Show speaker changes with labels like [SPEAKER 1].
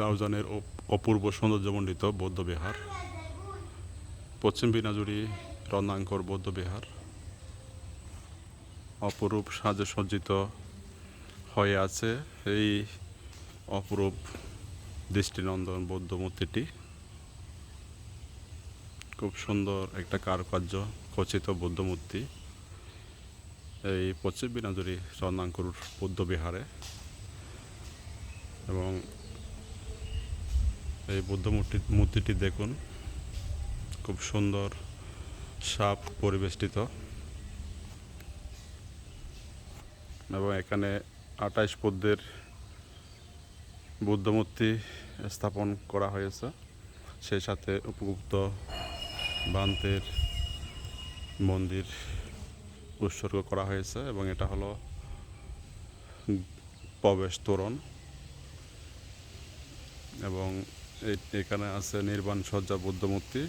[SPEAKER 1] রাউজানের অপূর্ব সৌন্দর্যমণ্ডিত বৌদ্ধবিহার, পশ্চিম বিনাজুরি রত্নাঙ্কর বৌদ্ধবিহার অপরূপ সাজে সজ্জিত হয়ে আছে। এই অপরূপ দৃষ্টিনন্দন বৌদ্ধ মূর্তিটি খুব সুন্দর একটা কারুকার্য খচিত বৌদ্ধ মূর্তি এই পশ্চিম বিনাজুরি রত্নাঙ্কুর বৌদ্ধবিহারে। এবং এই বৌদ্ধ মূর্তিটি দেখুন, খুব সুন্দর সাপ পরিবেষ্টিত এবং এখানে 28 পদ্মের বুদ্ধ মূর্তি স্থাপন করা হয়েছে। সেই সাথে উপগুপ্ত বান্তের মন্দির উৎসর্গ করা হয়েছে এবং এটা হলো প্রবেশ তোরণ। এবং এখানে আছে নির্বাণ সজ্জা বুদ্ধ মূর্তি।